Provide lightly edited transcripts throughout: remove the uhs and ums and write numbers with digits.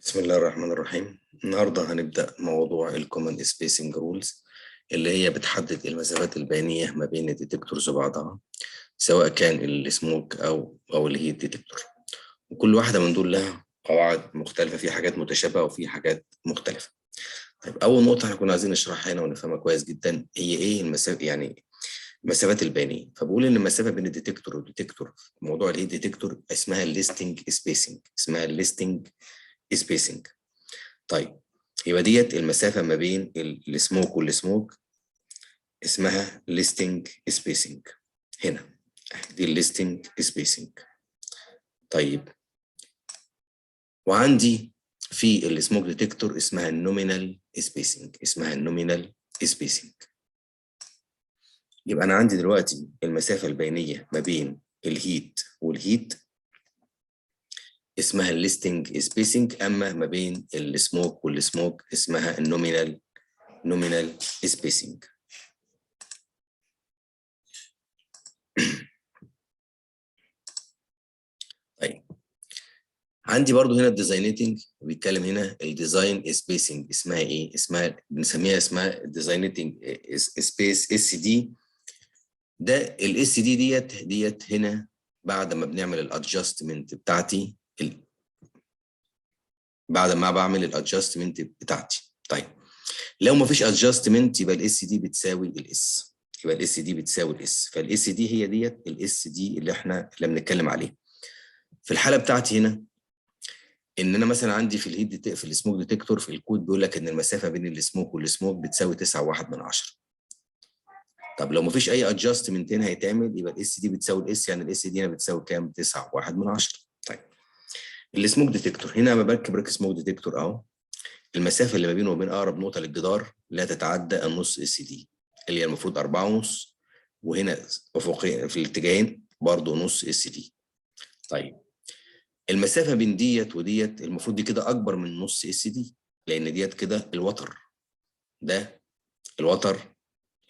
بسم الله الرحمن الرحيم. النهارده هنبدأ موضوع الكومن سبيسنج رولز اللي هي بتحدد المسافات البينية ما بين الديتكتورز وبعضها، سواء كان السموك أو الهيت ديتكتور. وكل واحدة من دول لها قواعد مختلفة، في حاجات متشابهة وفي حاجات مختلفة. طيب، أول نقطة احنا كنا عايزين نشرحها هنا ونفهمها كويس جدا هي إيه المسافة، يعني المسافات البينية. فبقول إن المسافة بين الديتكتور والديتكتور في موضوع الهيت ديتكتور اسمها الليستنج سبيسنج. طيب، يبقى ديت المسافة ما بين السموك والسموك اسمها ليستنج سبيسنج. هنا دي الليستنج سبيسنج. طيب، وعندي في السموك ديتكتور اسمها النومينال سبيسنج. يبقى أنا عندي دلوقتي المسافة البينية ما بين الهيت والهيت اسمها الليستنج سبيسنج، أما ما بين السموك والسموك اسمها النومينال سبيسنج. طيب، عندي برضو هنا الديزاينيتنج، بيتكلم هنا الديزاين سبيسنج اسمها ايه؟ اسمها ديزاينيتنج سبيس اس دي. ده الاس دي ديت هنا بعد ما بنعمل الادجستمنت بتاعتي، بعد ما بعمل الادجستمنت بتاعتي. طيب، لو ما فيش ادجستمنت يبقى الاس دي بتساوي الاس، فالاس دي هي ديت الاس دي اللي احنا بنتكلم عليه. في الحاله بتاعتي هنا ان انا مثلا عندي في السموك ديتكتور في الكود بيقول لك ان المسافه بين السموك والسموك بتساوي 9.1. طب لو مفيش اي ادجستمنت هنا هيتعمل يبقى الاس دي بتساوي الاس، يعني الاس دي هنا بتساوي كام؟ 9.1. طيب، السموك ديتكتور هنا لما بركب سموك ديتكتور اهو، المسافه اللي ما بينه وبين اقرب نقطه للجدار لا تتعدى النص اس دي، اللي هي المفروض 4.5، وهنا افقيا في الاتجاهين برضه نص اس دي. طيب، المسافه بين ديت وديت المفروض دي كده اكبر من نص اس دي، لان ديت كده الوتر، ده الوتر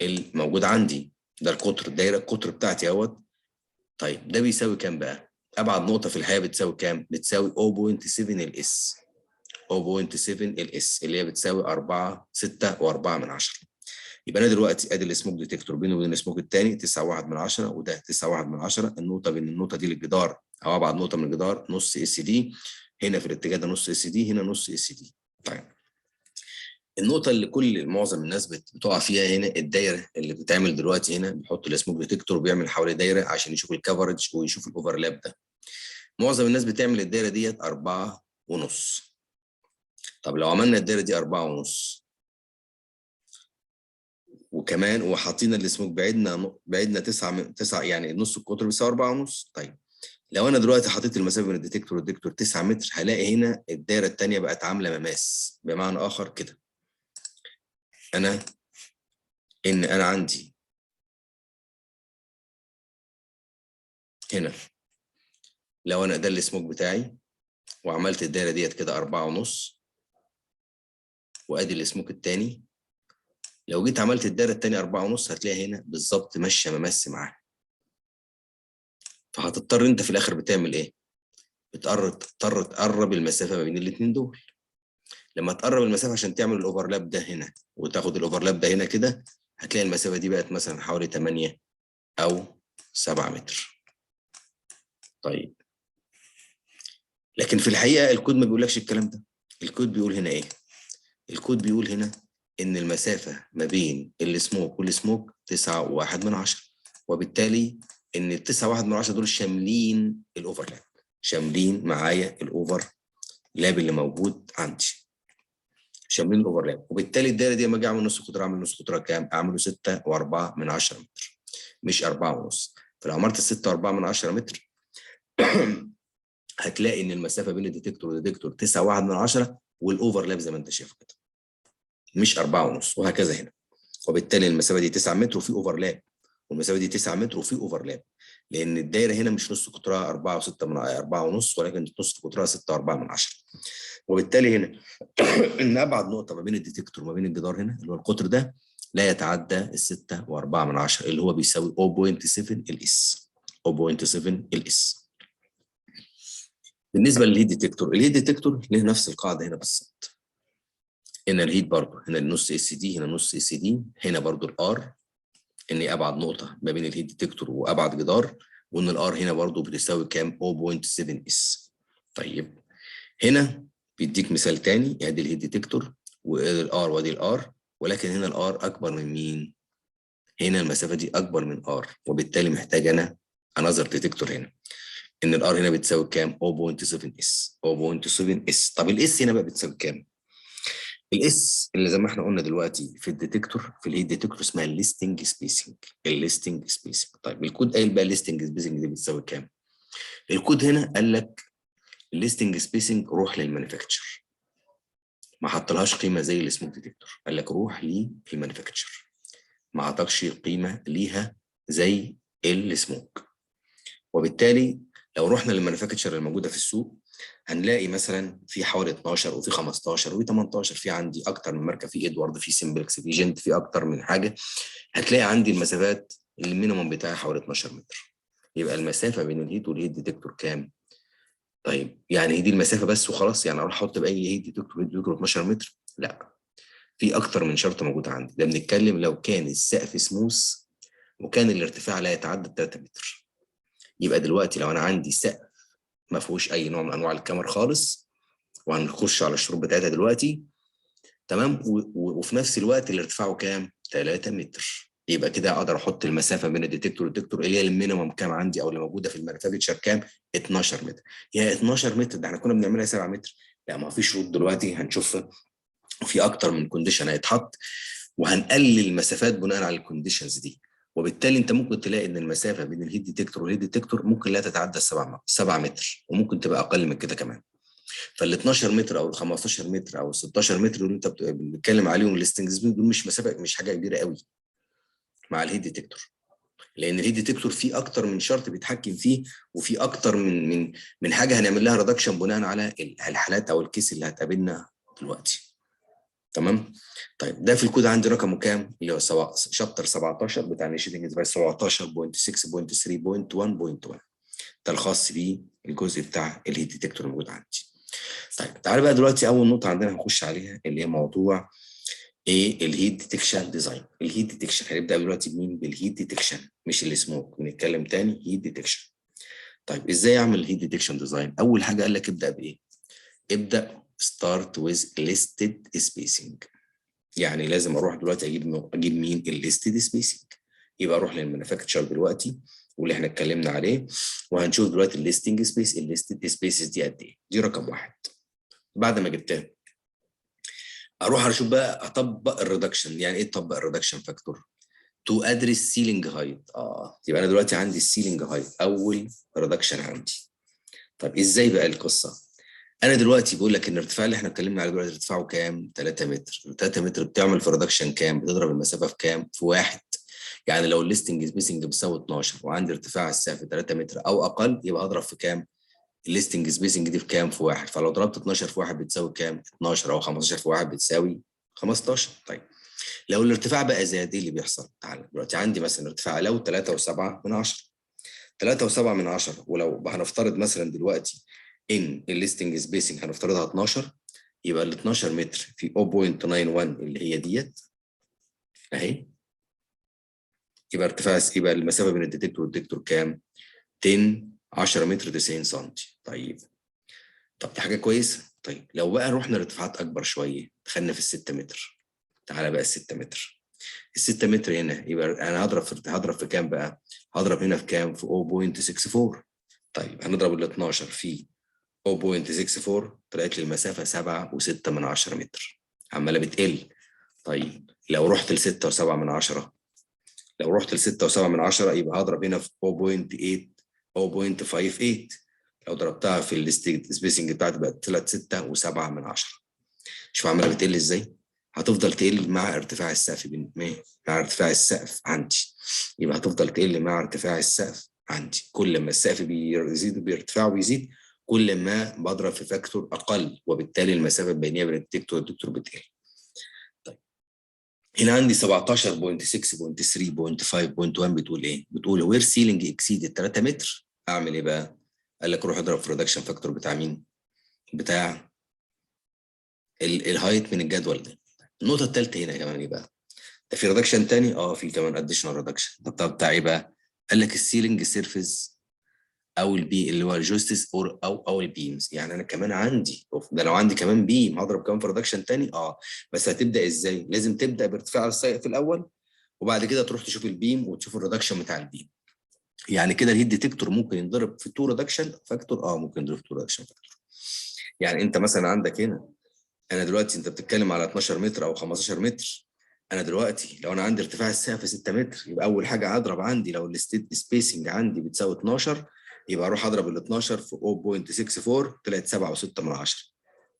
الموجود عندي، ده القطر، الدايره القطر بتاعتي اهوت. طيب، ده بيساوي كام بقى؟ ابعد نقطه في الحياه بتساوي كام؟ بتساوي 0.7 الاس، 0.7 الاس اللي هي بتساوي 4 6.4. يبقى انا دلوقتي ادي السموك ديتكتور بينه وبين السموك الثاني 9.1، وده 9.1. النقطه بين النقطه دي للجدار او ابعد نقطه من الجدار نص اس دي، هنا في الاتجاه ده نص اس دي، هنا نص اس دي. طيب، النقطه اللي معظم الناس بتقع فيها هنا الدايره اللي بتتعمل دلوقتي. هنا بيحط السموك ديتكتور بيعمل حوالي دايره عشان يشوف الكفرج ويشوف الاوفرلاب ده. معظم الناس بتعمل الدايره ديت 4.5. طب لو عملنا الدايره دي 4.5 وكمان وحاطين السموك بعدنا 9 يعني نص القطر بيساوي 4.5. طيب، لو انا دلوقتي حطيت المسافه بين الديتكتور والديتكتور 9 متر، هلاقي هنا الدايره الثانيه بقت عامله مماس. بمعنى اخر كده، انا عندي هنا، لو انا ده السموك بتاعي وعملت الدايره ديت كده 4.5، وادي السموك الثاني، لو جيت عملت الدايره الثانيه 4.5 هتلاقي هنا بالظبط ماشيه ممس معاها. فهتضطر انت في الاخر بتعمل ايه؟ تضطر تقرب المسافه ما بين الاثنين دول. لما تقرب المسافه عشان تعمل الاوفرلاب ده هنا وتاخد الاوفرلاب ده هنا كده، هتلاقي المسافه دي بقت مثلا حوالي 8 او 7 متر. طيب، لكن في الحقيقه الكود ما بيقولكش الكلام ده. الكود بيقول هنا ايه؟ الكود بيقول هنا ان المسافه ما بين السموك والسموك 9.1، وبالتالي ان ال 9.1 دول شاملين الاوفرلاب، شاملين معايا الاوفرلاب اللي موجود عندي، شاملين الاوفرلاب. وبالتالي الدايره دي لما اجي اعمل نص قطر، اعمل نص قطرها كام؟ اعمله 6.4 متر مش 4.5. فلو عملت 6.4 متر هتلاقي ان المسافه بين الديتكتور والديتكتور 9.1 والاوفرلاب زي ما انت شايف كده مش 4.5، وهكذا هنا. وبالتالي المسافه دي 9 متر وفي اوفرلاب، والمسافه دي 9 متر وفي اوفرلاب، لان الدايره هنا مش نص قطرها 4.6 ولكن نص قطرها 6.4. وبالتالي هنا ان ابعد نقطه ما بين الديتكتور وما بين الجدار هنا اللي هو القطر ده لا يتعدى ال 6.4 اللي هو بيساوي 0.7 الاس. 0.7 الاس. بالنسبه للهيت ديتكتور، الهيت ديتكتور له نفس القاعده هنا بالظبط. هنا الهيت برضه، هنا النص اس دي، هنا نص اس دي، هنا برضه الار ان ابعد نقطه ما بين الهيت ديتكتور وابعد جدار، وان الار هنا برضه بتساوي كام؟ 0.7 اس. طيب هنا بيديك مثال تاني، ادي الهيت ديتكتور وادي الار وادي الار، ولكن هنا الار اكبر من مين؟ هنا المسافه دي اكبر من ار، وبالتالي محتاج انا انذر ديتكتور هنا، ان الار هنا بتساوي كام؟ 0.7 اس. 0.7 اس. طب الاس هنا بقى بتساوي كام؟ الاس اللي زي ما احنا قلنا دلوقتي في الديتكتور، في الهيت ديتكتور اسمها الليستنج سبيسنج. الليستنج سبيسنج. طيب الكود قايل بقى الليستنج سبيسنج دي بتساوي كام؟ الكود هنا قال لك الليستنج سبيسنج روح للمانيفاكتشر، ما حطلهاش قيمه زي السموك ديتكتور، قال لك روح للمانيفاكتشر، ما عطاكش قيمه ليها زي السموك. وبالتالي لو رحنا للمانيفاكتشر الموجوده في السوق هنلاقي مثلا في حوالي 12 وفي 15 وفي 18، في عندي اكتر من ماركه، في ادوارد، في سيمبلكس، في جنت، في اكتر من حاجه. هتلاقي عندي المسافات المينيموم بتاعي حوالي 12 متر. يبقى المسافه بين الهيت والهيت ديتكتور كام؟ طيب يعني هي دي المسافه بس وخلاص؟ يعني اروح احط باي هيت ديتكتور 12 متر؟ لا، في اكتر من شرط موجود عندي. ده بنتكلم لو كان السقف سموث وكان الارتفاع لا يتعدى 3 متر. يبقى دلوقتي لو انا عندي سقف ما فيهوش اي نوع من انواع الكاميرا خالص، وهنخش على الشروط بتاعتها دلوقتي، تمام، وفي نفس الوقت اللي ارتفاعه كام؟ 3 متر، يبقى كده اقدر احط المسافه بين الديتكتور والديتكتور اللي هي المينيمم كام عندي او اللي موجوده في المانيفاكتشر كام؟ 12 متر. يا 12 متر ده احنا كنا بنعملها 7 متر. لا، ما فيش شروط دلوقتي هنشوفها، وفي اكتر من كونديشن هيتحط، وهنقلل المسافات بناء على الكونديشنز دي. وبالتالي انت ممكن تلاقي ان المسافه بين الهيت ديتكتور والهيت ديتكتور ممكن لا تتعدى 7 متر، وممكن تبقى اقل من كده كمان. فال 12 متر او ال 15 متر او ال 16 متر اللي انت بتتكلم عليهم الاستنجز دول مش مسافه، مش حاجه كبيره قوي مع الهيت ديتكتور، لان الهيت ديتكتور فيه اكتر من شرط بيتحكم فيه، وفي اكتر من حاجه هنعمل لها ريدكشن بناء على الحالات او الكيس اللي هتقابلنا دلوقتي. تمام. طيب ده في الكود عندي رقمه كام؟ اللي هو شابتر 17 بتاع نيشيتنج ديفايس 17.6.3.1.1، ده الخاص بالجزء بتاع الهيت ديتكتور الموجود عندي. طيب تعالى بقى دلوقتي اول نقطه عندنا هنخش عليها اللي هي موضوع ايه؟ الهيت ديتكشن ديزاين. الهيت ديتكشن هنبدا دلوقتي بمين؟ بالهيت ديتكشن مش السموك، بنتكلم تاني هيت ديتكشن. طيب ازاي اعمل هيت ديتكشن ديزاين؟ اول حاجه قال لك ابدا بايه؟ ابدا start with listed spacing. يعني لازم اروح دلوقتي اجيب مين؟ الليستد سبيسنج. يبقى اروح للمانيفاكتشر دلوقتي واللي احنا اتكلمنا عليه، وهنشوف دلوقتي الليستنج سبيس، الليستد سبيسز دي قد ايه. دي رقم واحد. بعد ما جبتها اروح اشوف بقى اطبق الريدكشن. يعني ايه اطبق الريدكشن فاكتور؟ تو ادرس سيلينج هايت. يبقى انا دلوقتي عندي السيلينج هايت اول ريدكشن عندي. طب ازاي بقى القصه؟ انا دلوقتي بقول لك ان الارتفاع اللي احنا اتكلمنا عليه دلوقتي ارتفاعه كام؟ 3 متر. 3 متر بتعمل في ريدكشن كام؟ بتضرب المسافه في كام؟ في 1. يعني لو الليستنج سبيسنج بتساوي 12 وعندي ارتفاع السقف 3 متر او اقل، يبقى اضرب في كام؟ الليستنج سبيسنج دي في كام؟ في 1. فلو ضربت 12 في 1 بتساوي كام؟ 12، او 15 في 1 بتساوي 15. طيب لو الارتفاع بقى زاد ايه اللي بيحصل؟ تعالى دلوقتي عندي مثلا ارتفاع لو 3.7 من 10، ولو هنفترض مثلا دلوقتي ان الليستنج سبيسنج هنفترضها 12، يبقى ال 12 متر في 0.91 اللي هي ديت اهي، يبقى يبقى المسافه بين الديتكتور والديتكتور كام؟ 10 متر 90 سم. طيب دي حاجه كويسه. طيب لو بقى رحنا لارتفاعات اكبر شويه، دخلنا في ال 6 متر. تعالى بقى ال 6 متر. ال 6 متر هنا يبقى انا هضرب في كام بقى؟ هضرب هنا في كام؟ في 0.64. طيب هنضرب ال 12 في 0.64، طلعت لي المسافه 7.6 متر، عماله بتقل. طيب لو رحت ل 6.7، لو رحت ل 6.7 يبقى هضرب هنا في 0.8 0.58. لو ضربتها في السبيسنج بتاعتي بقت طلعت 6.7. شوف عماله بتقل ازاي؟ هتفضل تقل مع ارتفاع السقف مع ارتفاع السقف عندي. يبقى هتفضل تقل مع ارتفاع السقف عندي. كل ما السقف بيزيد بارتفاعه بيزيد، كل ما بضرب في فاكتور اقل، وبالتالي المسافه بيني وبين الديتكتور والديتكتور بتقل. طيب هنا عندي 17.6.3.5.1 بتقول ايه؟ بتقول وير سيلينج اكسيد 3 متر. اعمل ايه بقى؟ قال لك روح اضرب في الريدكشن فاكتور بتاع مين؟ بتاع الهايت من الجدول ده. النقطه الثالثه هنا كمان ايه بقى؟ ده في ريدكشن تاني؟ في كمان اديشنال ريدكشن. طب بتاع ايه بقى؟ قال لك السيلينج سيرفيس او البي اللي هو الجوستس او البيمز. يعني انا كمان عندي، ده لو عندي كمان بيم هضرب كمان في ريدكشن تاني. بس هتبدا ازاي؟ لازم تبدا بارتفاع السقف الاول، وبعد كده تروح تشوف البيم وتشوف الريدكشن بتاع البيم. يعني كده الهيت ديتكتور ممكن ينضرب في 2 ريدكشن فاكتور. ممكن ينضرب في 2 ريدكشن فاكتور. يعني انت مثلا عندك هنا، انا دلوقتي انت بتتكلم على 12 متر او 15 متر. انا دلوقتي لو انا عندي ارتفاع السقف 6 متر، يبقى اول حاجه هضرب عندي لو الستيت سبيسنج عندي بتساوي 12، يبقى اروح اضرب ال 12 في 0.64 طلعت 7.6.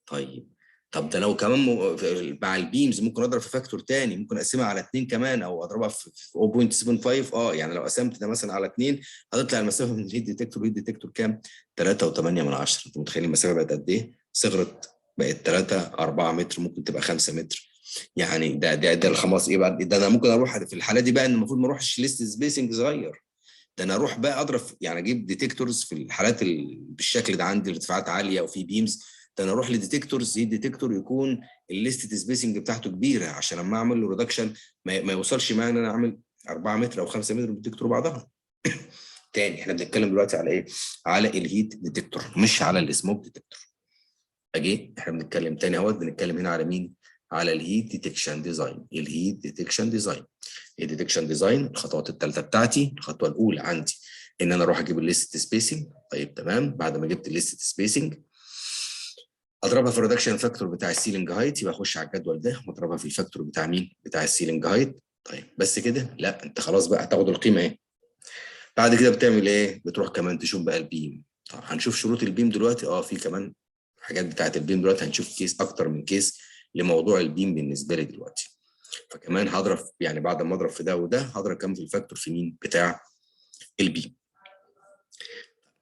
طيب، طب ده لو كمان مع البيمز ممكن اضرب في فاكتور تاني، ممكن اقسمها على 2 كمان او اضربها في 0.75. يعني لو قسمت ده مثلا على 2 هتطلع المسافه من الهيت ديتكتور والهيت ديتكتور كام؟ 3.8. انتوا متخيلين المسافه بقت قد ايه؟ صغرت، بقت 3 4 متر، ممكن تبقى 5 متر. يعني ده الخلاص ايه بقى؟ ده انا ممكن اروح في الحاله دي بقى ان المفروض ما اروحش ليست سبيسنج صغير، ده انا اروح بقى اضرب، يعني اجيب ديتكتورز في الحالات بالشكل ده عندي ارتفاعات عاليه وفي بيمز. ده انا اروح لديتكتورز، ديتكتور يكون الليست سبيسنج بتاعته كبيره عشان لما اعمل له ريدكشن ما يوصلش معايا ان انا اعمل 4 متر او 5 متر بالديتكتور بعضها. تاني احنا بنتكلم دلوقتي على ايه؟ على الهيت ديتكتور مش على السموك ديتكتور. احنا بنتكلم تاني اهوت، بنتكلم هنا على مين؟ على الهيت ديتكشن ديزاين. الهيت ديتكشن ديزاين، الديتكشن ديزاين الخطوات الثالثه بتاعتي. الخطوه الاولى عندي ان انا اروح اجيب الليست سبيسنج. طيب تمام، بعد ما جبت الليست سبيسنج اضربها في الريدكشن فاكتور بتاع السيلينج هايت، يبقى اخش على الجدول ده واضربها في الفاكتور بتاع مين؟ بتاع السيلينج هايت. طيب بس كده؟ لا، انت خلاص بقى هتاخد القيمه اهي. بعد كده بتعمل ايه؟ بتروح كمان تشوف بقى البيم. طب هنشوف شروط البيم دلوقتي. في كمان حاجات بتاعت البيم دلوقتي، هنشوف كيس اكتر من كيس لموضوع البيم بالنسبه لي دلوقتي. فكمان هضرب، يعني بعد ما اضرب في ده وده هضرب كمان في الفاكتور في مين؟ بتاع البيم.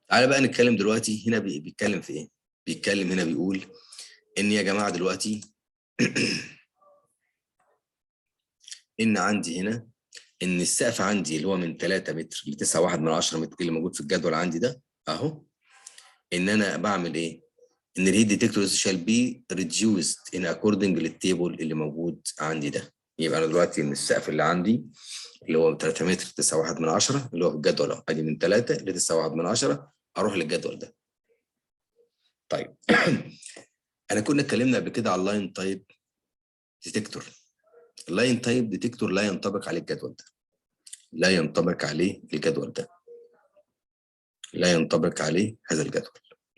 تعالى بقى نتكلم دلوقتي هنا بيتكلم في ايه؟ بيتكلم هنا بيقول ان يا جماعه دلوقتي ان عندي هنا ان السقف عندي اللي هو من 3 متر ل 9.1 متر اللي موجود في الجدول عندي ده اهو، ان انا بعمل ايه؟ ان الهيت ديتكتور شال بي ريديوست ان اكوردنج للتيبل اللي موجود عندي ده. يبقى انا دلوقتي ان السقف اللي عندي اللي هو 3 متر 9.1 اللي هو في الجدول اهو، ادي من 3 ل 9.1 اروح للجدول ده. طيب انا كنا اتكلمنا قبل كده على اللاين تايب ديتكتور. اللاين تايب ديتكتور لا ينطبق عليه الجدول ده، لا ينطبق عليه الجدول ده، لا ينطبق عليه هذا الجدول.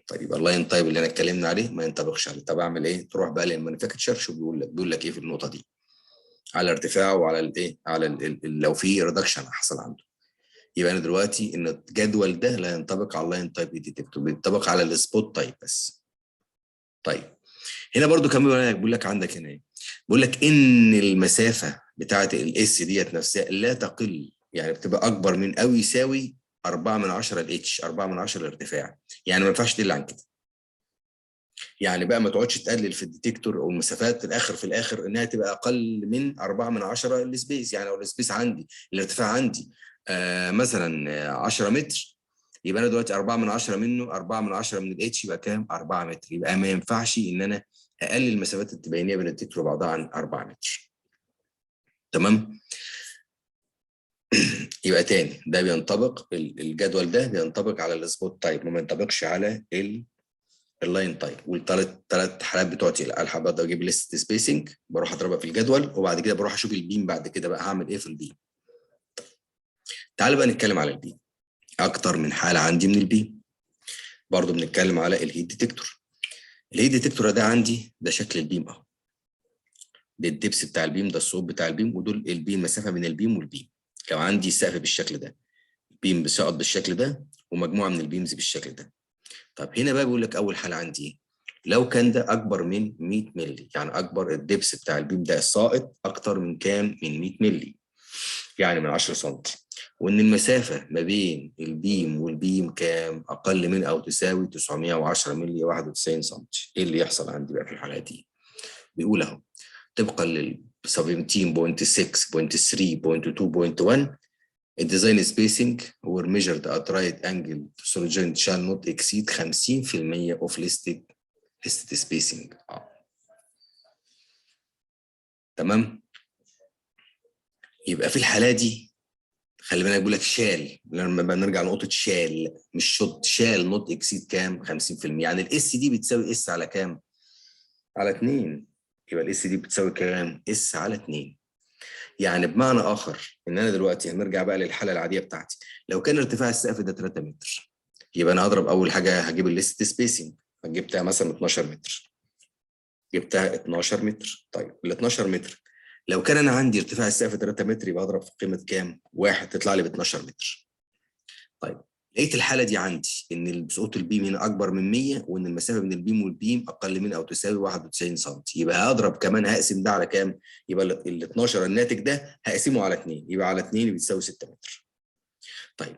طيب يبقى اللاين تايب اللي انا اتكلمنا عليه ما ينطبقش عليه. طب اعمل ايه؟ تروح بقى للمانيفاكتشر، شو بيقول لك ايه في النقطه دي على ارتفاعه وعلى الايه، على لو في ريدكشن حصل عنده. يبقى انا دلوقتي ان الجدول ده لا ينطبق على اللاين تايب ديتكتور، بينطبق على السبوت تايب بس. طيب هنا برضو كمان بيقول لك عندك هنا ايه؟ بيقول لك ان المسافه بتاعه الاس ديت نفسها لا تقل، يعني بتبقى اكبر من او يساوي 4 الاتش، 4 الارتفاع. يعني ما ينفعش تقل عن كده. يعني بقى ما تقعدش تقلل في الديتكتور او المسافات في الاخر انها تبقى اقل من 4 السبيس. يعني لو السبيس عندي الارتفاع عندي مثلا 10 متر، يبقى انا دلوقتي 4 منه 4 من الاتش يبقى كام؟ 4 متر. يبقى ما ينفعش ان انا اقلل المسافات التباينيه بين الديتكتور وبعضها عن 4 متر. تمام؟ يبقى تاني ده بينطبق، الجدول ده بينطبق على السبوت تايب، ما ينطبقش على اللاين تايب. والثلاث حالات بتوعتي الحق بقدر اجيب ليست سبيسنج، بروح اضربها في الجدول، وبعد كده بروح اشوف البيم بعد كده بقى هعمل ايه في البيم. تعال بقى نتكلم على البيم. اكتر من حاله عندي من البيم. برضو بنتكلم على الهيت ديتكتور. الهيت ديتكتور ده عندي ده شكل البيم اهو، ده الدبس بتاع البيم، ده الصوب بتاع البيم، ودول البيم مسافه بين البيم والبيم. لو عندي سقف بالشكل ده، بيم بيسقط بالشكل ده، ومجموعه من البيمز بالشكل ده. طب هنا بقى بيقول لك اول حاله عندي ايه؟ لو كان ده اكبر من 100 مللي، يعني اكبر الدبس بتاع البيم ده الساقط اكتر من كام؟ من 100 مللي، يعني من 10 سم. وان المسافه ما بين البيم والبيم كام؟ اقل من او تساوي 910 مللي 91 سم. ايه اللي يحصل عندي بقى في الحالات دي؟ بيقول اهو طبقا لل 17.6.3.2.1 الديزاين سبيسنج هو measured at right angle to joint shall not exceed 50% of listed spacing. تمام. يبقى في الحالة دي خلي بالك بيقول لك شال، لما بقى نرجع لنقطة شال مش شوت، شال نوت اكسيد كام؟ 50%. يعني الاس دي بتساوي اس على كام؟ على 2. يبقى الاس دي بتساوي كام؟ اس على 2. يعني بمعنى اخر ان انا دلوقتي هنرجع بقى للحالة العادية بتاعتي، لو كان ارتفاع السقف ده 3 متر يبقى انا هضرب اول حاجة هجيب الليست سبيسنج، جبتها مثلا 12 متر، جبتها 12 متر. طيب ال 12 متر لو كان انا عندي ارتفاع السقف 3 متر يبقى اضرب في قيمه كام؟ 1 تطلع لي ب 12 متر. طيب لقيت الحاله دي عندي ان سقوط البيم هنا اكبر من 100 وان المسافه بين البيم والبيم اقل من او تساوي 91 سم، يبقى هضرب كمان هقسم ده على كام؟ يبقى ال 12 الناتج ده هقسمه على 2، يبقى على 2 بتساوي 6 متر. طيب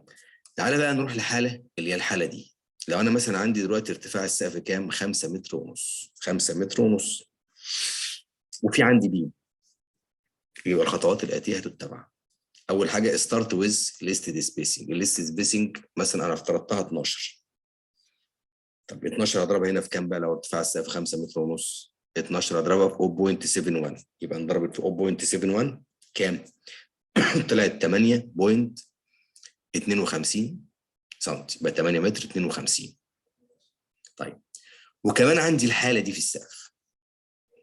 تعالى بقى نروح لحاله اللي هي الحاله دي. لو انا مثلا عندي دلوقتي ارتفاع السقف كام؟ 5 متر ونص، 5 متر ونص، وفي عندي بيم، يبقى الخطوات الآتية هتتبع. أول حاجة start with listed spacing. الليست سبيسنج مثلا أنا افترضتها 12. طب 12 هضربها هنا في كام بقى لو ارتفاع السقف 5 متر ونص؟ 12 هضربها في 0.71، يبقى انضربت في 0.71 كام؟ طلعت 8.52 سم، يبقى 8 متر 52. طيب وكمان عندي الحالة دي في السقف،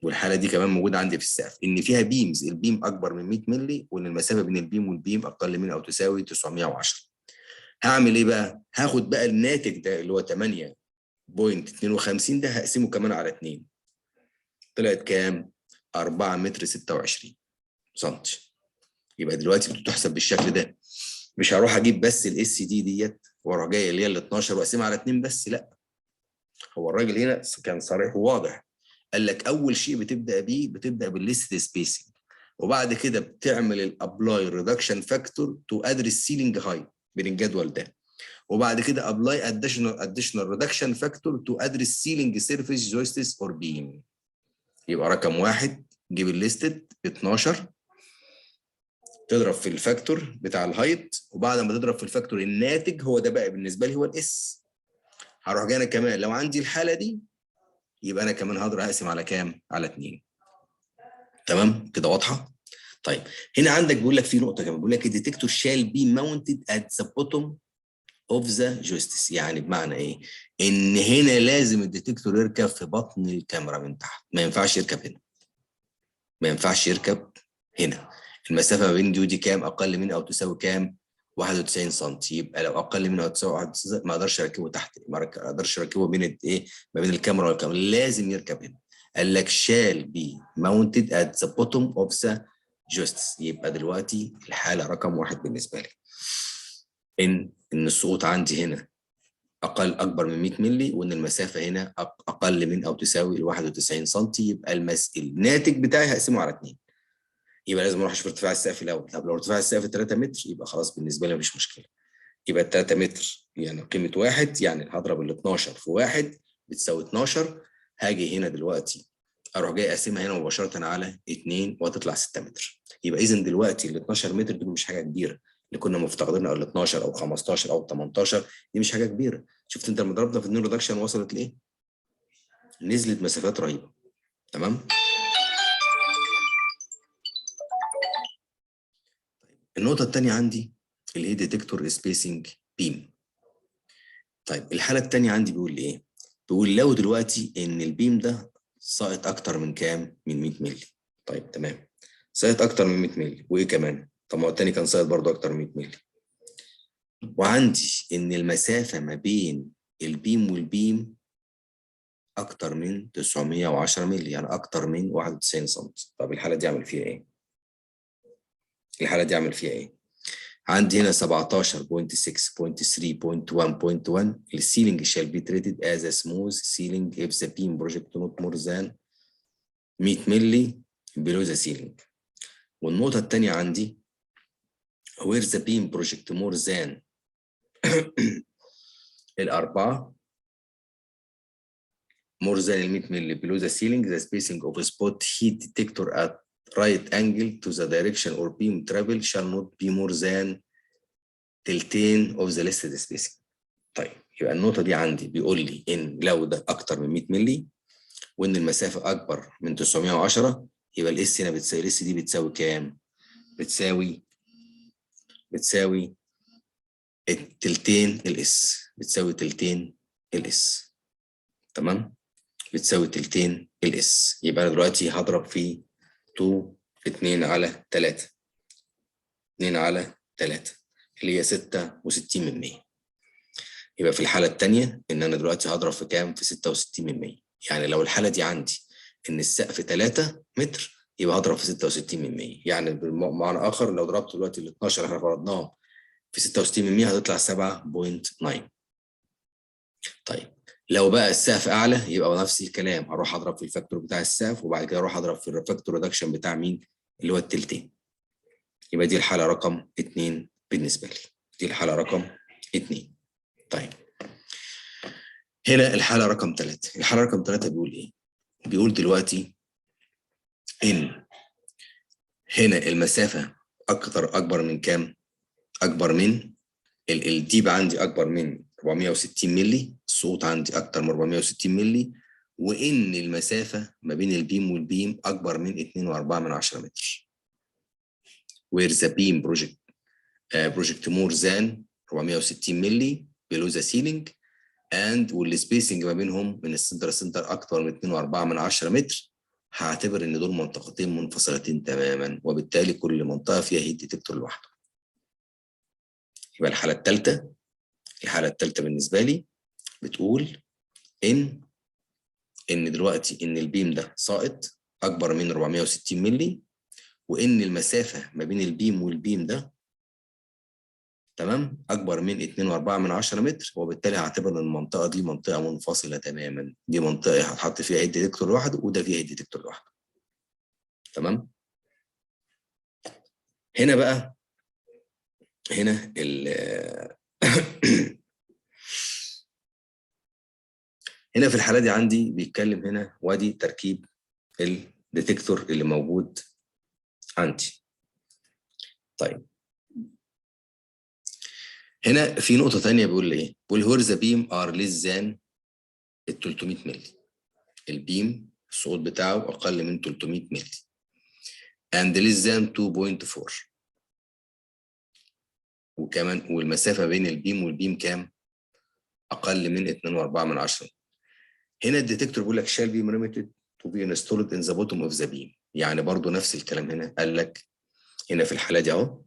والحاله دي كمان موجوده عندي في السقف ان فيها بيمز، البيم اكبر من 100 مللي وان المسافه بين البيم والبيم اقل من او تساوي 910. هعمل ايه بقى؟ هاخد بقى الناتج ده اللي هو 8.52 ده هقسمه كمان على 2، طلعت كام؟ 4 متر 26 سم. يبقى دلوقتي بتحسب بالشكل ده، مش هروح اجيب بس الاس دي ديت واروح جاي اللي هي ال 12 واقسمها على 2 بس، لا، هو الراجل هنا كان صريح وواضح، قال لك اول شيء بتبدا بيه بتبدا بالليست سبيسنج، وبعد كده بتعمل الابلاي ريدكشن فاكتور تو ادرس سيلينج هايت بين الجدول ده، وبعد كده ابلاي اديشنال ريدكشن فاكتور تو ادرس سيلينج سيرفيس جويستس اور بيم. يبقى رقم 1 جيب الليستد 12 تضرب في الفاكتور بتاع الهايت، وبعد ما تضرب في الفاكتور الناتج هو ده بقى بالنسبه لي هو الاس. هروح جاي انا كمان لو عندي الحاله دي يبقى انا كمان هقدر اقسم على كام؟ على 2. تمام كده واضحه؟ طيب هنا عندك بيقول لك في نقطه كمان، بيقول لك الديتكتور شال بي ماونتد ات ذا بوتوم اوف ذا جويستس. يعني بمعنى ايه؟ ان هنا لازم الديتكتور يركب في بطن الكاميرا من تحت، ما ينفعش يركب هنا، ما ينفعش يركب هنا. المسافه ما بين دي ودي كام؟ اقل من او تساوي كام؟ 91 سم. يبقى لو اقل من او تساوي 91 ما اقدرش اركبه تحت، ما اقدرش اركبه بين ايه؟ ما بين الكاميرا والكاميرا، لازم يركب هنا. قال لك شال بي ماونتد ات ذا بوتوم اوف ذا جوستس. يبقى دلوقتي الحاله رقم 1 بالنسبه لي ان السقوط عندي هنا اكبر من 100 مللي، وان المسافه هنا اقل من او تساوي 91 سم. يبقى الناتج بتاعي هقسمه على 2. يبقى لازم اروح اشوف ارتفاع السقف الاول. طب لو ارتفاع السقف 3 متر يبقى خلاص بالنسبه لي مفيش مشكله، يبقى 3 متر يعني قيمه 1، يعني هضرب ال 12 في 1 بتساوي 12. هاجي هنا دلوقتي اروح جاي اقسمها هنا مباشره على 2 وهتطلع 6 متر. يبقى اذا دلوقتي ال 12 متر دول مش حاجه كبيره، اللي كنا مفتقدينها ال 12 او 15 او 18 دي مش حاجه كبيره. شفت انت لما ضربنا في النيو ريدكشن وصلت لايه؟ نزلت مسافات رهيبه. تمام. النقطه الثانيه عندي اللي هي ديتكتور سبيسنج بيم. طيب الحاله الثانيه عندي بيقول ايه؟ بيقول لو دلوقتي ان البيم ده ساقط اكتر من كام؟ من 100 مللي. طيب تمام، ساقط اكتر من 100 مللي، وايه كمان؟ طب ما هو الثاني كان ساقط برضه اكتر من 100 مللي، وعندي ان المسافه ما بين البيم والبيم اكتر من 910 مللي، يعني اكتر من 91 سم. طب الحاله دي اعمل فيها ايه؟ الحاله دي اعمل فيها ايه؟ عندي هنا 17.6.3.1.1 السيلينج shall be treated as a smooth ceiling if the beam project not more than 100 مللي below the ceiling. والنقطة الثانية عندي where the beam project more than الأربعة more than 100 مللي below the ceiling the spacing of a spot heat detector at right angle to the direction or beam travel shall not be more than تلتين اوف ذا ليستد سبيسنج. طيب يبقى النقطه دي عندي بيقول لي ان لو ده اكتر من 100 مللي وان المسافه اكبر من 910 يبقى الاس هنا بتساوي الاس دي بتساوي كام؟ بتساوي التلتين الاس، بتساوي تلتين الاس. تمام؟ بتساوي تلتين الاس. يبقى انا دلوقتي هضرب في 2 في 2 على 3 2 على 3 اللي هي 66%. يبقى في الحالة الثانية إن أنا دلوقتي هضرب في كام؟ في 66%. يعني لو الحالة دي عندي إن السقف 3 متر يبقى هضرب في 66%. يعني بمعنى آخر لو ضربت دلوقتي ال 12 إحنا فرضناهم في 66% هتطلع 7.9. طيب لو بقى السقف أعلى يبقى نفس الكلام، هروح أضرب في الفاكتور بتاع السقف وبعد كده أروح أضرب في الفاكتور ريدكشن بتاع مين؟ اللي هو التلتين. يبقى دي الحالة رقم 2 بالنسبة لي. دي الحالة رقم 2. طيب هنا الحالة رقم 3. الحالة رقم 3 بيقول إيه؟ بيقول دلوقتي إن هنا المسافة أكبر من كام؟ أكبر من الديب عندي أكبر من 460 مللي، السقوط عندي أكتر من 460 مللي، وإن المسافة ما بين البيم والبيم أكبر من 2.4 متر. Where the beam project more than 460 مللي below the ceiling and والسبيسنج ما بينهم من السنتر للسنتر اكتر من 2.4 متر، هعتبر ان دول منطقتين منفصلتين تماما، وبالتالي كل منطقه فيها هيت ديتكتور لوحده. يبقى الحاله الثالثه بالنسبه لي بتقول ان دلوقتي ان البيم ده ساقط اكبر من 460 مللي، وان المسافه ما بين البيم والبيم ده تمام اكبر من 2.4 متر، وبالتالي هعتبر ان المنطقه دي منطقه منفصله تماما. دي منطقه هتحط فيها هيد ديتكتور لوحده وده فيها هيد ديتكتور لوحده. تمام. هنا بقى هنا هنا في الحاله دي عندي بيتكلم هنا وادي تركيب الديتكتور اللي موجود عندي. طيب هنا في نقطه ثانيه بيقول لي ايه؟ بيقول هور ذا بيم ار ليس ذان ال 300 مللي. البيم الصوت بتاعه اقل من 300 مللي and less than 2.4. وكمان والمسافه بين البيم والبيم كام؟ اقل من 2.4. هنا الديتكتور بيقول لك shall be limited to be installed in the bottom of the beam. يعني برضو نفس الكلام هنا، قال لك هنا في الحاله دي اهو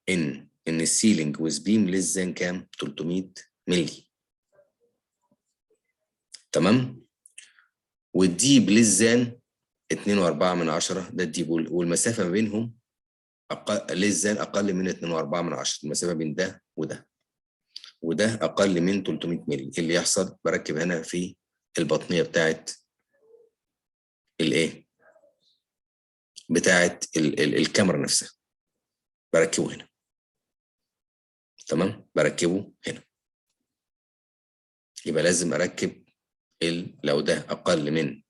ان السيلينج with beam less than كام؟ 300 مللي. تمام. والديب less than 2.4 ده الديب، والمسافه ما بينهم اقل من 2.4. المسافه بين ده وده اقل من 300 مللي. اللي يحصل بركب هنا في البطنيه بتاعت الايه؟ بتاعت الكاميرا نفسها، بركبه هنا. تمام، بركبه هنا. يبقى لازم اركب لو ده اقل من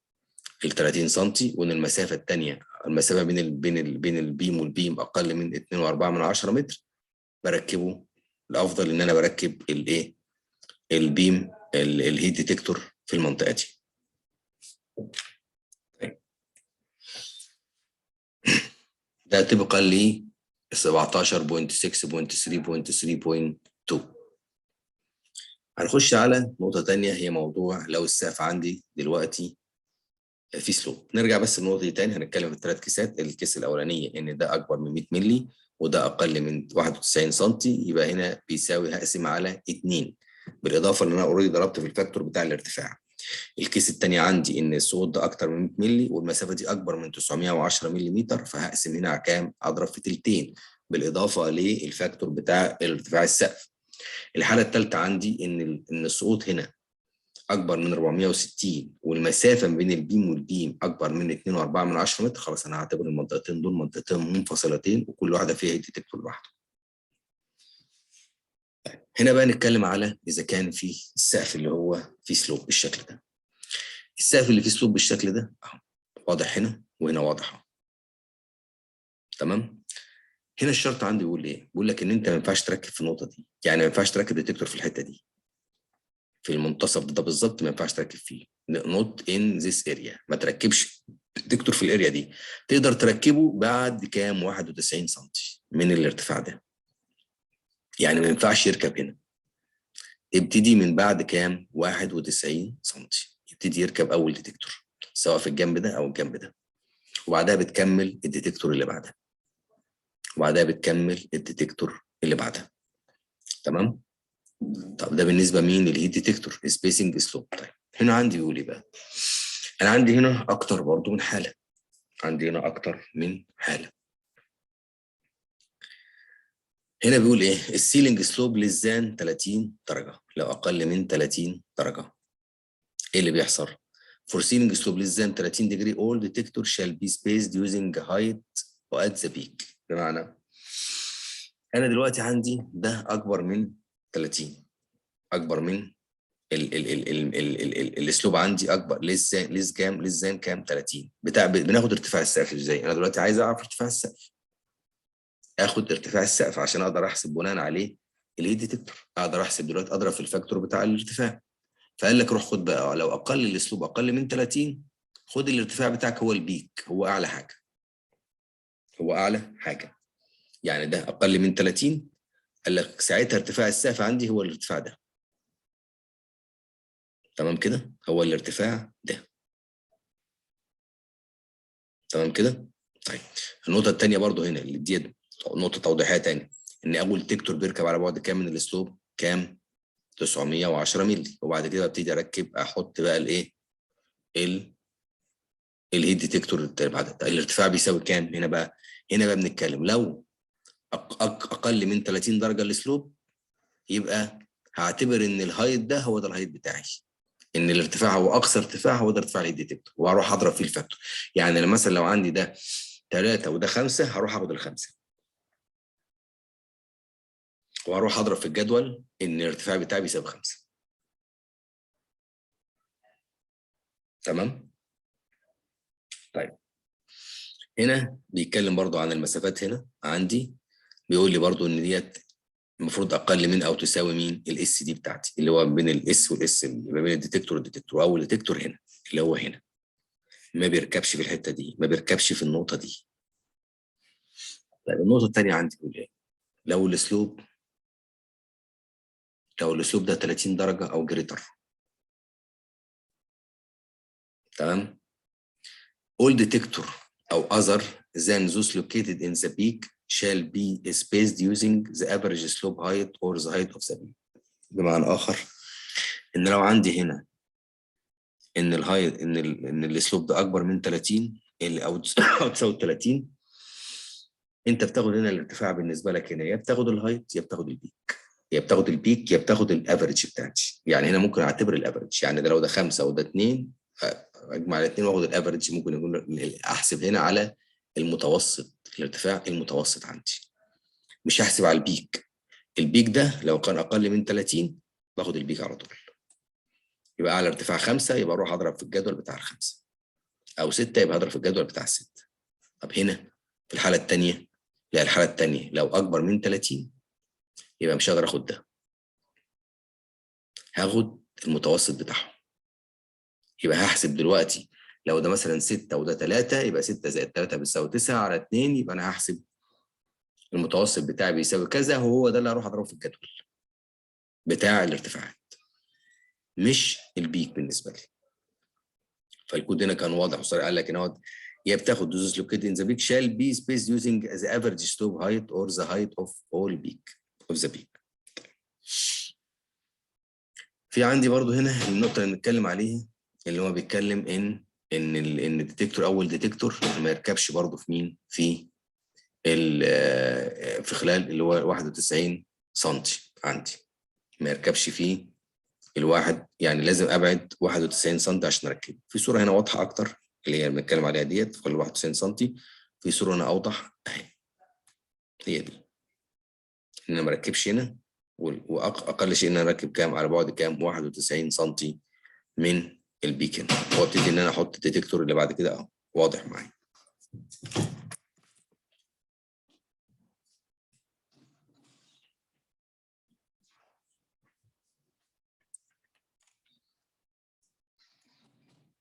ال 30 سم وان المسافه الثانيه المسافه بين البيم والبيم اقل من 2.4 متر، بركبه. الافضل ان انا بركب الايه؟ البيم الهيت ديتكتور في المنطقه دي. ده طبقا ل 17.6.3.3.2. هنخش على نقطه ثانيه، هي موضوع لو السقف عندي دلوقتي في سلوب. نرجع بس للنقطه دي تاني. هنتكلم في الثلاث كيسات. الكيس الاولانيه ان ده اكبر من 100 مللي وده اقل من 91 سم، يبقى هنا بيساوي هقسم على 2 بالاضافه ان انا اوريدي ضربت في الفاكتور بتاع الارتفاع. الكيس الثاني عندي ان الصوت ده اكتر من 100 مللي والمسافه دي اكبر من 910 ملم، فهقسم هنا على كام؟ اضرب في تلتين بالاضافه للفاكتور بتاع ارتفاع السقف. الحاله الثالثه عندي ان الصوت هنا اكبر من 460 والمسافه ما بين البيم والبيم اكبر من 2.4 متر، خلاص انا هعتبر المنطقتين دول منطقتين منفصلتين وكل واحده فيها هيت ديتكتور لوحده. هنا بقى نتكلم على اذا كان في السقف اللي هو فيه سلوب بالشكل ده. السقف اللي فيه سلوب بالشكل ده اهو واضح هنا وهنا واضح. تمام. هنا الشرط عندي بيقول ايه؟ بيقول لك ان انت ما ينفعش تركب في النقطه دي، يعني ما ينفعش تركب ديتكتور في الحته دي، في المنتصف ده بالظبط ما ينفعش تركب فيه. نوت ان ذيس اريا، ما تركبش ديتكتور في الاريا دي. تقدر تركبه بعد كام؟ 91 سم من الارتفاع ده، يعني ما ينفعش يركب هنا. ابتدي من بعد كام؟ 91 سم يبتدي يركب اول ديتكتور، سواء في الجنب ده او الجنب ده، وبعدها بتكمل الديتكتور اللي بعدها، وبعدها بتكمل الديتكتور اللي بعدها. تمام؟ طب ده بالنسبه مين؟ للهيت ديتكتور سبيسنج سلوب. طيب هنا عندي بيقول ايه بقى؟ انا عندي هنا اكتر برضو من حاله، عندي هنا اكتر من حاله. هنا بيقول ايه؟ السيلينج سلوب للزان 30 درجه، لو اقل من 30 درجه ايه اللي بيحصل؟ For ceiling slope less than 30 degree all detector shall be spaced using height at the peak. بمعنى انا دلوقتي عندي ده اكبر من 30، اكبر من الاسلوب عندي اكبر ليس كام؟ ليس ذان كام؟ 30. بناخد ارتفاع السقف ازاي؟ انا دلوقتي عايز اعرف ارتفاع السقف، اخد ارتفاع السقف عشان اقدر احسب بناء عليه الهيت ديتكتور. اقدر احسب دلوقتي، اضرب في الفاكتور بتاع الارتفاع. فقال لك روح خد بقى، لو اقل الاسلوب اقل من 30 خد الارتفاع بتاعك هو البيك، هو اعلى حاجه، هو اعلى حاجه. يعني ده اقل من 30، قال لك ساعتها ارتفاع السقف عندي هو الارتفاع ده. تمام كده؟ هو الارتفاع ده. تمام كده؟ طيب النقطه الثانيه برضو هنا اللي دي نقطه توضيحيه ثانيه، ان اول ديتكتور بيركب على بعد كام من الاسلوب؟ كام؟ 910 مللي. وبعد كده ابتدي اركب، احط بقى الايه؟ الهيت ديتكتور بعد الارتفاع بيساوي كام؟ هنا بقى بنتكلم لو اقل من 30 درجه الاسلوب، يبقى هعتبر ان الهايت ده هو ده الهايت بتاعي، ان الارتفاع هو اقصى ارتفاع هو ده ارتفاع الهيت ديتكتور، وهروح اضرب فيه الفاكتور. يعني مثلا لو عندي ده 3 وده 5 هروح اخد الخمسه، وهروح اضرب في الجدول ان الارتفاع بتاعي بيساوي 5. تمام؟ طيب هنا بيتكلم برضو عن المسافات. هنا عندي بيقول لي برضو ان ديت المفروض اقل من او تساوي مين؟ الاس دي بتاعتي، اللي هو بين الاس والاس، اللي ما بين الديتكتور والديتكتور، او الديتكتور هنا اللي هو هنا ما بيركبش في الحته دي، ما بيركبش في النقطه دي. طيب النقطه الثانيه عندي بيقول ايه؟ لو الاسلوب ده 30 درجه او جريتر. تمام؟ all detector او other than those located in the peak shall be spaced using the average slope height or the height of the peak. بمعنى اخر ان لو عندي هنا ان الهايت ان الاسلوب ده اكبر من 30 او تساوي 30، انت بتاخد هنا الارتفاع بالنسبه لك هنا، يا بتاخد الهايت يا بتاخد البيك، يا بتاخد البيك يا بتاخد الافرج بتاعتي. يعني هنا ممكن اعتبر الافرج، يعني ده لو ده 5 وده 2 اجمع الاثنين واخد الافرج. ممكن يكون احسب هنا على المتوسط، الارتفاع المتوسط عندي، مش هحسب على البيك. البيك ده لو كان اقل من 30 باخد البيك على طول. يبقى على ارتفاع 5 يبقى اروح اضرب في الجدول بتاع الخمسه، او 6 يبقى هضرب في الجدول بتاع الست. طب هنا في الحاله الثانيه، لا الحاله الثانيه لو اكبر من 30 يبقى مش هقدر اخد ده، هاخد المتوسط بتاعهم. يبقى هحسب دلوقتي لو ده مثلا 6 وده 3، يبقى 6 زائد 3 بتساوي 9 على 2، يبقى انا هحسب المتوسط بتاعي بيساوي كذا، وهو ده اللي هروح اضربه في الجدول بتاع الارتفاعات، مش البيك بالنسبه لي. فالكود هنا كان واضح وصريح، قال لك ان هو يا بتاخد دوزز لوكيتد ان ذا بيك shall be spaced using the average slope height or the height of all peak of the peak. في عندي برضو هنا النقطة اللي بنتكلم عليها، اللي هو بيتكلم ان الديتكتور، اول ديتكتور ما يركبش برضو في مين؟ في خلال اللي هو 91 سم عندي، ما يركبش فيه الواحد، يعني لازم ابعد 91 سم عشان اركبه. في صورة هنا واضحة اكتر اللي هي بنتكلم عليها ديت في 91 سم. في صورة هنا اوضح اهي، هي دي ان انا ما اركبش هنا، واقل شيء ان انا اركب كام؟ على بعد كام؟ 91 سم من البيكن، وابتدي ان انا احط الديتكتور اللي بعد كده اهو واضح معايا.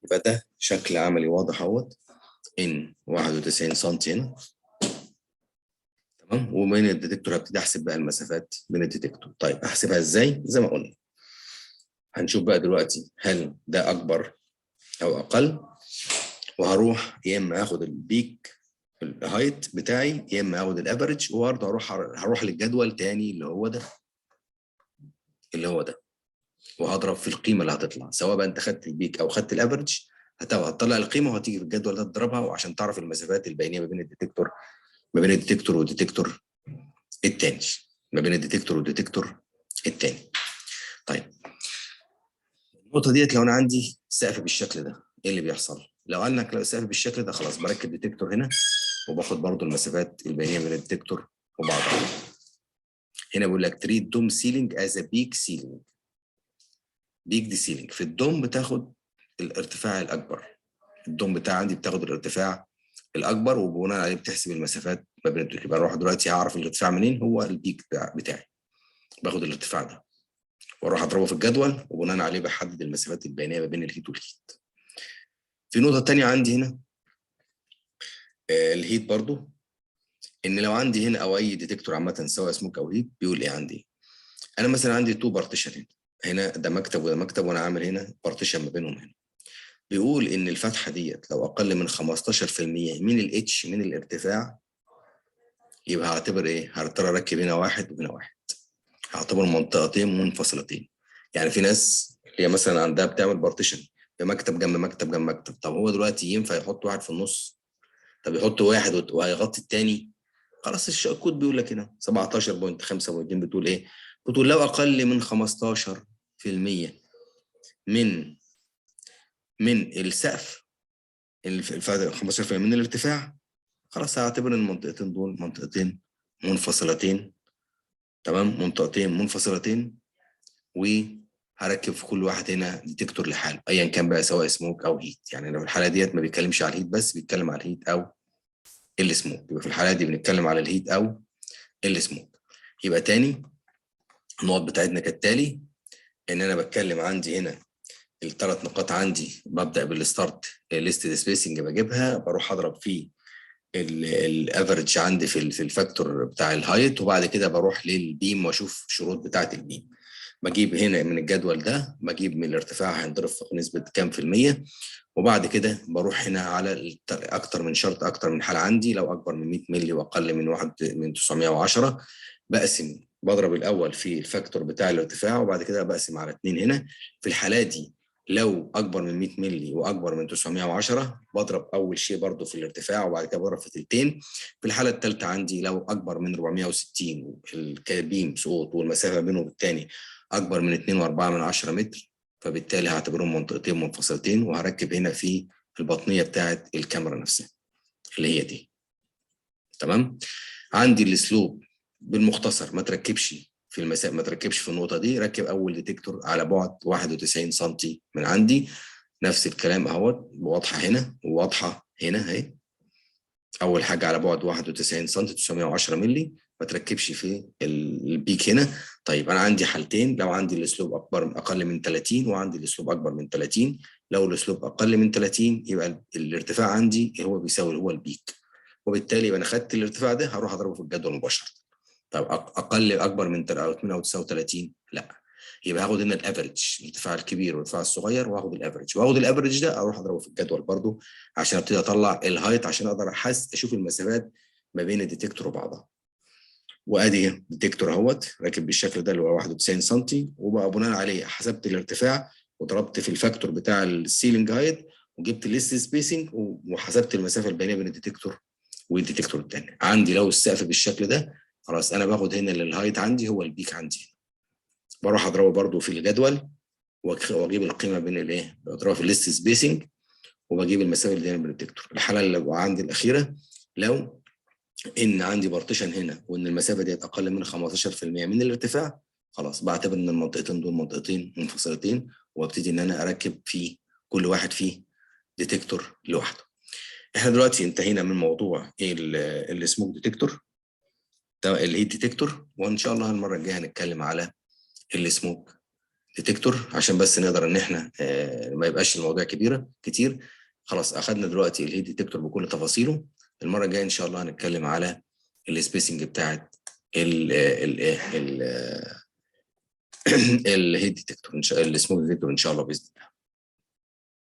يبقى ده شكل عملي واضح اهوت ان 91 سم هنا، تمام. وبين الديتكتور هبتدي احسب بقى المسافات بين الديتكتور. طيب احسبها ازاي؟ زي ما قلنا هنشوف بقى دلوقتي هل ده اكبر او اقل، وهروح يا اما اخد البيك الهايت بتاعي يا اما اخد الافريج، وبرضه هروح للجدول تاني اللي هو ده وهضرب في القيمه اللي هتطلع، سواء بقى انت خدت البيك او خدت الافريج هتطلع القيمه وهتيجي في الجدول ده تضربها، وعشان تعرف المسافات البينيه ما بين الديتكتور والديتكتور الثاني طيب النقطه ديت لو انا عندي سقف بالشكل ده ايه اللي بيحصل؟ لو قالك لو السقف بالشكل ده خلاص بركب ديتكتور هنا وباخد برضو المسافات البينيه بين الديتكتور وبعضها. هنا بيقول لك تريد دوم سيلينج از بيك سيلينج. بيك دي سيلينج، في الدوم بتاخد الارتفاع الاكبر، الدوم بتاعي عندي بتاخد الارتفاع الاكبر وبناء عليه بتحسب المسافات ما بين الدول. يبقى اروح دلوقتي هعرف الارتفاع منين، هو البيك بتاعي، باخد الارتفاع ده واروح اضربه في الجدول وبناء عليه بحدد المسافات البينيه ما بين الهيت والهيت. في نقطه ثانيه عندي هنا الهيت برضو، ان لو عندي هنا او اي ديتكتور عامه سواء سموك او هيت بيقول ايه عندي. انا مثلا عندي تو بارتيشن هنا ده مكتب وده مكتب وانا عامل هنا بارتيشن ما بينهم هنا. بيقول ان الفتحه ديت لو اقل من 15% من الاتش من الارتفاع يبقى هعتبر ايه؟ هضطر اركب هنا واحد وهنا واحد، هعتبر منطقتين منفصلتين. يعني في ناس اللي هي مثلا عندها بتعمل بارتيشن بمكتب جنب مكتب جنب مكتب، طب هو دلوقتي ينفع يحط واحد في النص؟ طب يحط واحد وهيغطي الثاني؟ خلاص الكود بيقول لك هنا 17.5 بتقول ايه؟ بتقول لو اقل من 15% من السقف 15% من الارتفاع خلاص هعتبر ان المنطقتين دول منطقتين منفصلتين، تمام، منطقتين منفصلتين، وهركب في كل واحد هنا ديتكتور لحاله ايا كان بقى سواء سموك او هيت. يعني لو الحاله ديت ما بيتكلمش على الهيت بس، بيتكلم على الهيت او السموك، يبقى في الحاله دي بنتكلم على الهيت او السموك. يبقى تاني النقط بتاعتنا كالتالي، ان انا بتكلم عندي هنا الثلاث نقاط عندي، ببدا بالستارت ليست سبيسنج بجيبها، بروح اضرب فيه الافرج عندي في الفاكتور بتاع الهايت، وبعد كده بروح للبيم واشوف الشروط بتاعه البيم. بجيب هنا من الجدول ده بجيب من الارتفاع هينضرب في نسبه كام في الميه، وبعد كده بروح هنا على اكتر من شرط، اكتر من حاله عندي، لو اكبر من 100 مللي واقل من 910 بقسم، بضرب الاول في الفاكتور بتاع الارتفاع وبعد كده بقسم على 2 هنا. في الحالات دي لو اكبر من 100 مللي واكبر من 910 بضرب اول شيء برضو في الارتفاع وبعد كده بضرب في تلتين. في الحاله الثالثه عندي لو اكبر من 460 الكابين صوت والمسافه بينهم الثاني اكبر من 2.4 متر، فبالتالي هعتبرهم منطقتين منفصلتين، وهركب هنا في البطنيه بتاعه الكاميرا نفسها اللي هي دي، تمام. عندي الاسلوب بالمختصر ما تركبش في المسافه، ما تركبش في النقطه دي، ركب اول ديتكتور على بعد 91 سم من عندي. نفس الكلام اهوت واضحه هنا وواضحه هنا اهي. اول حاجه على بعد 91 سم 910 مللي، ما تركبش في البيك هنا. طيب انا عندي حالتين، لو عندي الاسلوب اقل من 30 وعندي الاسلوب اكبر من 30. لو الاسلوب اقل من 30 يبقى الارتفاع عندي هو بيساوي هو البيك، وبالتالي يبقى انا خدت الارتفاع ده هروح اضربه في الجدول مباشره. طب اكبر من 39 لا، يبقى هاخد هنا الافريج، الارتفاع الكبير والارتفاع الصغير، واخد الافريج ده اروح اضربه في الجدول برضو عشان ابتدي اطلع الهايت، عشان اقدر اشوف المسافات ما بين الديتكتور وبعضها. وادي ديتكتور اهوت راكب بالشكل ده اللي هو 91 سم، وبقى بناء عليه حسبت الارتفاع وضربت في الفاكتور بتاع السيلينج هايت وجبت الليست سبيسنج وحسبت المسافه البينيه بين الديتكتور والديتكتور الثاني. عندي لو السقف بالشكل ده خلاص انا باخد هنا الهايت عندي هو البيك عندي، بروح اضربه برضو في الجدول واجيب القيمه بين الايه، بضربها في الليست سبيسنج وبجيب المسافه اللي بين الديتكتور. الحاله اللي عندي الاخيره لو ان عندي بارتيشن هنا وان المسافه ديت اقل من 15% من الارتفاع، خلاص بعتبر ان المنطقتين دول منطقتين منفصلتين، وابتدي ان انا اركب في كل واحد فيه ديتكتور لوحده. احنا دلوقتي انتهينا من موضوع السموك ديتكتور ده الهيت ديتكتور، وان شاء الله المره الجايه هنتكلم على السموك ديتكتور عشان بس نقدر ان احنا ما يبقاش الموضوع كتير. خلاص اخدنا دلوقتي الهيت ديتكتور بكل تفاصيله. المره الجايه ان شاء الله هنتكلم على السبيسنج بتاعت الهيت ديتكتور، السموث ديتكتور ان شاء الله باذن الله.